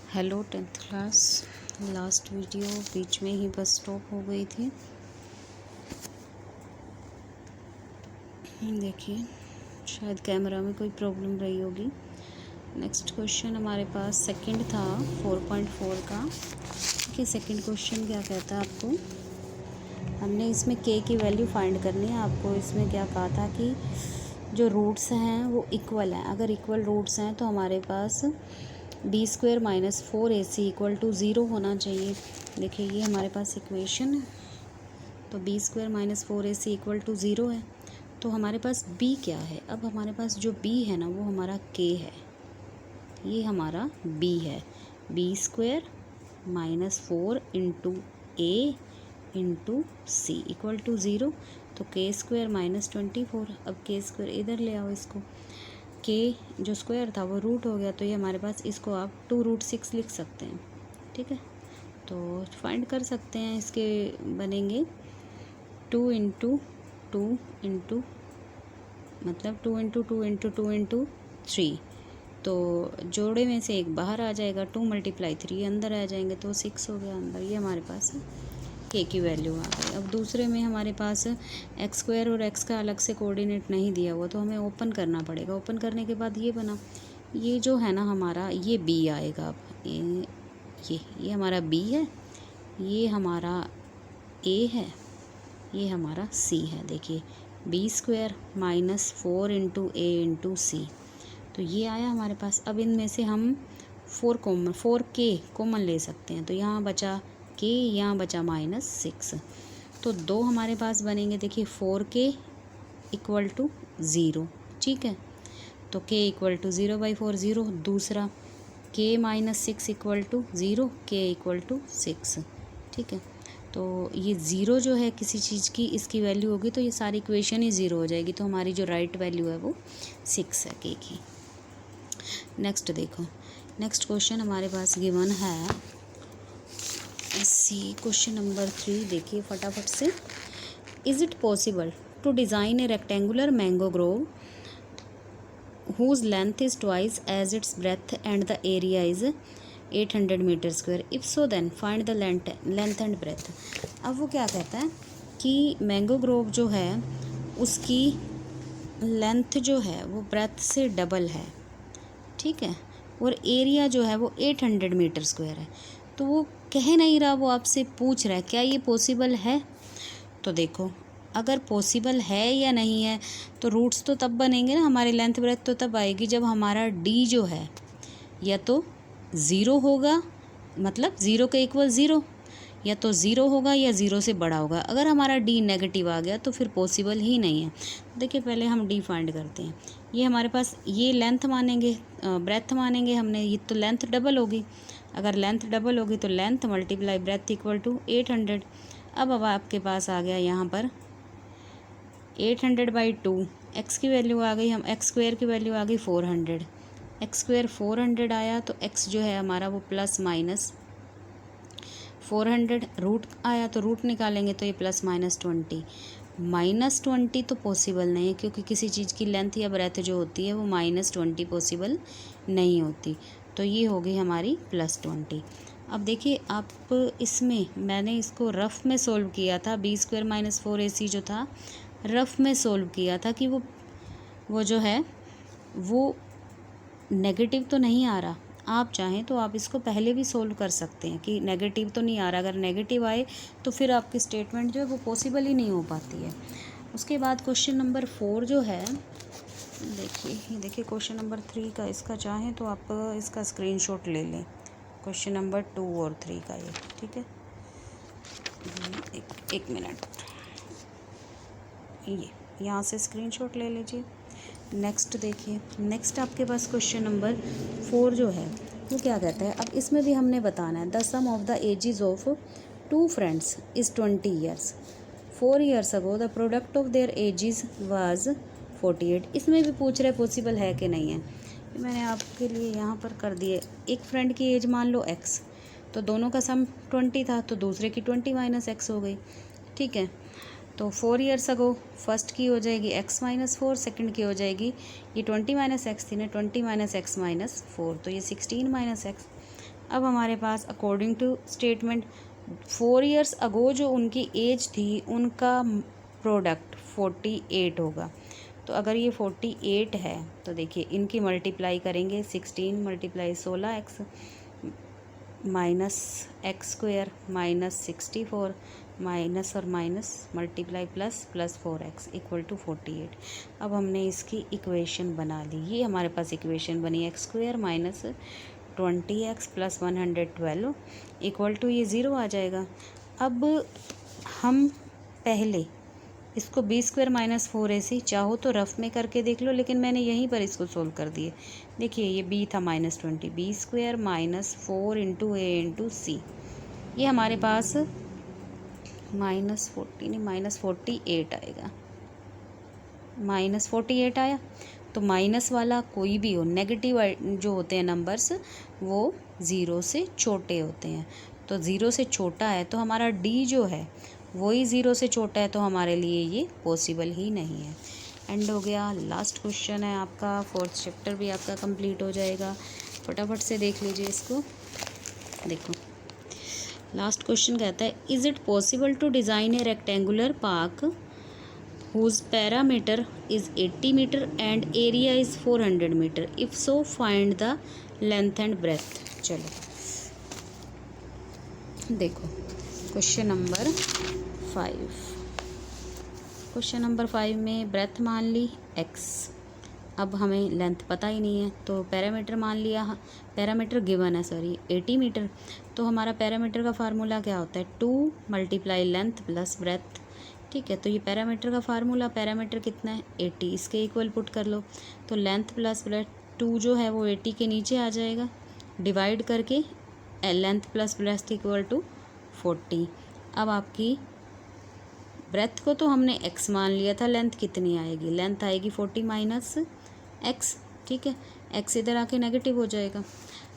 Hello 10th class. Last video बीच में ही बस स्टॉप हो गई थी। देखिए शायद कैमरा में कोई प्रॉब्लम रही होगी। नेक्स्ट क्वेश्चन हमारे पास सेकंड था 4.4 का। कि सेकंड क्वेश्चन क्या कहता है आपको, हमने इसमें के की वैल्यू फाइंड करनी है। आपको इसमें क्या कहा था कि जो रूट्स हैं वो इक्वल हैं। अगर इक्वल रूट्स हैं तो हमारे पास b² minus 4ac equal to 0 होना चाहिए। देखिए ये हमारे पास इक्वेशन है। तो b² minus 4ac equal to 0 है। तो हमारे पास b क्या है? अब हमारे पास जो b है ना वो हमारा k है। ये हमारा b है। b² minus 4 into a into c equal to 0। तो k² माइनस 24। अब k² इधर ले आओ इसको। k जो स्क्वायर था वो रूट हो गया, तो ये हमारे पास इसको आप 2√6 लिख सकते हैं। ठीक है, तो फाइंड कर सकते हैं। इसके बनेंगे 2 इंटू 2 इंटू मतलब 2 इंटू 2 इंटू 2 इंटू 3। तो जोड़े में से एक बाहर आ जाएगा, 2 मल्टीप्लाई 3 अंदर आ जाएंगे, तो 6 हो गया अंदर। ये हमारे पास के की वैल्यू आ गई। अब दूसरे में हमारे पास x² और x का अलग से कोऑर्डिनेट नहीं दिया हुआ, तो हमें ओपन करना पड़ेगा। ओपन करने के बाद ये बना, ये जो है ना हमारा ये b आएगा। अब ये हमारा b है, ये हमारा a है, ये हमारा c है। देखिए b² minus 4 into a into c, तो ये आया हमारे पास। अब इनमें से हम 4k कॉमन ले सकते हैं, तो यहाँ बचा k, यहाँ बचा -6। तो दो हमारे पास बनेंगे। देखिए 4k इक्वल टू 0। ठीक है, तो k इक्वल टू 0/4 0। दूसरा k minus 6 equal to 0, k equal to 6। ठीक है, तो ये 0 जो है किसी चीज़ की, इसकी वैल्यू होगी तो ये सारी इक्वेशन ही 0 हो जाएगी। तो हमारी जो राइट वैल्यू है वो 6 है k की। नेक्स्ट देखो, नेक्स्ट क्वेश्चन हमारे पास गिवन है सी क्वेश्चन नंबर 3। देखिए फटाफट से। Is it possible to design a rectangular mango grove whose length is twice as its breadth and the area is 800 metre square? If so then find the length and breadth. अब वो क्या कहता है कि mango Grove जो है उसकी length जो है वो ब्रेथ से डबल है। ठीक है, और एरिया जो है वो 800 मीटर स्क्वायर है। तो वो कह नहीं रहा, वो आपसे पूछ रहा है क्या ये पॉसिबल है। तो देखो अगर पॉसिबल है या नहीं है, तो रूट्स तो तब बनेंगे ना, हमारी लेंथ ब्रेथ तो तब आएगी जब हमारा डी जो है या तो 0 होगा, मतलब 0 के इक्वल 0, या तो 0 होगा या 0 से बड़ा होगा। अगर हमारा डी नेगेटिव आ गया तो फिर पॉसिबल ही नहीं है। देखिए पहले हम डी फाइंड करते हैं। ये हमारे पास ये लेंथ मानेंगे, ब्रेथ मानेंगे हमने, ये तो लेंथ डबल होगी। अगर लेंथ डबल होगी तो length multiply breadth equal to 800। अब आपके पास आ गया यहाँ पर 800/2, एक्स की वैल्यू आ गई, हम x² की वैल्यू आ गई 400। x² 400 आया, तो x जो है हमारा वो प्लस माइनस 400। रूट आया तो रूट निकालेंगे, तो ये प्लस माइनस 20। -20 तो पॉसिबल नहीं है, क्योंकि किसी चीज़ की लेंथ या ब्रेथ जो होती है वो -20 पॉसिबल नहीं होती। तो ये हो गई हमारी +20। अब देखिए आप इसमें मैंने इसको रफ़ में सोल्व किया था। b² माइनस 4ac जो था रफ़ में सोल्व किया था कि वो जो है वो नेगेटिव तो नहीं आ रहा। आप चाहें तो आप इसको पहले भी सोल्व कर सकते हैं कि नेगेटिव तो नहीं आ रहा। अगर नेगेटिव आए तो फिर आपकी स्टेटमेंट जो है वो पॉसिबल ही नहीं हो पाती है। उसके बाद क्वेश्चन नंबर 4 जो है, देखिए क्वेश्चन नंबर 3 का, इसका चाहें तो आप इसका स्क्रीनशॉट ले लें। क्वेश्चन नंबर 2 और 3 का ये। ठीक है, एक मिनट, ये यहाँ से स्क्रीनशॉट ले लीजिए। नेक्स्ट देखिए, नेक्स्ट आपके पास क्वेश्चन नंबर 4 जो है वो क्या कहता है। अब इसमें भी हमने बताना है the sum of the ages of 2 friends is 20 years. 4 years ago the product of their ages was 48। इसमें भी पूछ रहे पॉसिबल है कि नहीं है। मैंने आपके लिए यहाँ पर कर दिए। एक फ्रेंड की एज मान लो x, तो दोनों का सम 20 था, तो दूसरे की 20 माइनस x हो गई। ठीक है, तो 4 ईयर्स अगो फर्स्ट की हो जाएगी x माइनस 4, सेकेंड की हो जाएगी, ये 20 माइनस एक्स थी ना, 20 माइनस एक्स माइनस 4, तो ये 16 माइनस एक्स। अब हमारे पास according to statement 4 years ago जो उनकी एज थी उनका प्रोडक्ट 48 होगा। तो अगर ये 48 है तो देखिए इनकी मल्टीप्लाई करेंगे 16 multiply 16x minus x square minus 64 minus और minus multiply plus plus 4x equal to 48। अब हमने इसकी इक्वेशन बना ली, ये हमारे पास इक्वेशन बनी x square minus 20x plus 112 equal to ये 0 आ जाएगा। अब हम पहले इसको बी स्क्वायर माइनस 4ac चाहो तो रफ में करके देख लो, लेकिन मैंने यहीं पर इसको सोल्व कर दिए। देखिए ये b था -20, बी स्क्वायर माइनस 4 इंटू ए इंटू सी, ये हमारे पास -40 नहीं -48 आएगा। -48 आया। तो माइनस वाला कोई भी हो, नेगेटिव जो होते हैं नंबर्स वो 0 से छोटे होते हैं। तो 0 से छोटा है तो हमारा d जो है वही 0 से छोटा है, तो हमारे लिए ये पॉसिबल ही नहीं है। एंड हो गया, लास्ट क्वेश्चन है आपका, 4th चैप्टर भी आपका कंप्लीट हो जाएगा। फटाफट से देख लीजिए इसको। देखो लास्ट क्वेश्चन कहता है, is it possible to design a rectangular park whose parameter is 80 meter and area is 400 meter, if so find the length and breadth। चलो देखो क्वेश्चन नंबर 5, क्वेश्चन नंबर 5 में ब्रेथ मान ली x, अब हमें length पता ही नहीं है तो पैरामीटर मान लिया, पैरामीटर गिवन है 80 मीटर। तो हमारा पैरामीटर का फार्मूला क्या होता है 2 मल्टीप्लाई लेंथ प्लस ब्रेथ। ठीक है, तो ये पैरामीटर का फार्मूला, पैरामीटर कितना है 80, इसके इक्वल पुट कर लो। तो लेंथ प्लस ब्रेथ 2 जो है वो 80 के नीचे आ जाएगा, डिवाइड करके length plus breadth equal to 40। अब आपकी ब्रेथ को तो हमने x मान लिया था, लेंथ कितनी आएगी, लेंथ आएगी 40 माइनस x। ठीक है, x इधर आके नेगेटिव हो जाएगा।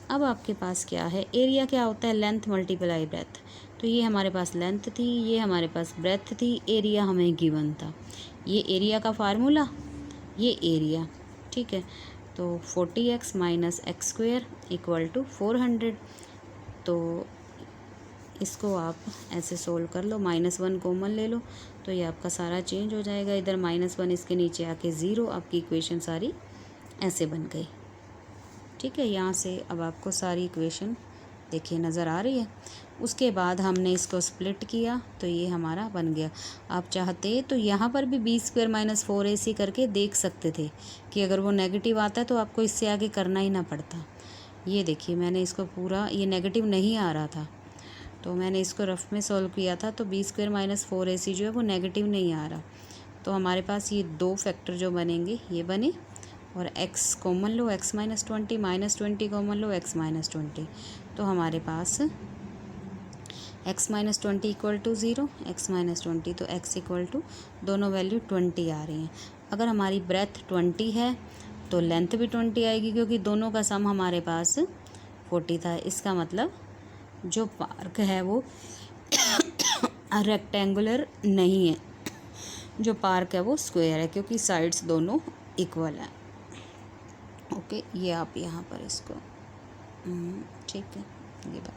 अब आपके पास क्या है, एरिया क्या होता है लेंथ मल्टीप्लाई ब्रेथ। तो ये हमारे पास लेंथ थी, ये हमारे पास ब्रेथ थी, एरिया हमें गिवन था। ये एरिया का फार्मूला, ये एरिया। ठीक है, तो 40x minus x square equal to 400। तो इसको आप ऐसे सोल्व कर लो, -1 कॉमन ले लो तो ये आपका सारा चेंज हो जाएगा। इधर -1 इसके नीचे आके 0, आपकी इक्वेशन सारी ऐसे बन गई। ठीक है, यहाँ से अब आपको सारी इक्वेशन देखिए नज़र आ रही है। उसके बाद हमने इसको स्प्लिट किया तो ये हमारा बन गया। आप चाहते तो यहाँ पर भी बी स्क्वायर माइनस 4ac करके देख सकते थे कि अगर वो नेगेटिव आता है तो आपको इससे आगे करना ही ना पड़ता। ये देखिए मैंने इसको पूरा, ये नेगेटिव नहीं आ रहा था तो मैंने इसको रफ में सॉल्व किया था, तो बी स्क्वायर माइनस 4ac जो है वो नेगेटिव नहीं आ रहा। तो हमारे पास ये 2 फैक्टर जो बनेंगे ये बने, और x कॉमन लो, x माइनस 20 -20 कॉमन लो, x माइनस 20। तो हमारे पास x minus 20 equal to 0, x minus 20, तो x इक्वल टू दोनों वैल्यू 20 आ रही हैं। अगर हमारी ब्रेथ 20 है तो लेंथ भी 20 आएगी, क्योंकि दोनों का सम हमारे पास 40 था। इसका मतलब जो पार्क है वो रेक्टेंगुलर नहीं है, जो पार्क है वो स्क्वायर है, क्योंकि साइड्स दोनों इक्वल हैं। ओके, ये आप यहाँ पर इसको ठीक है, ये बात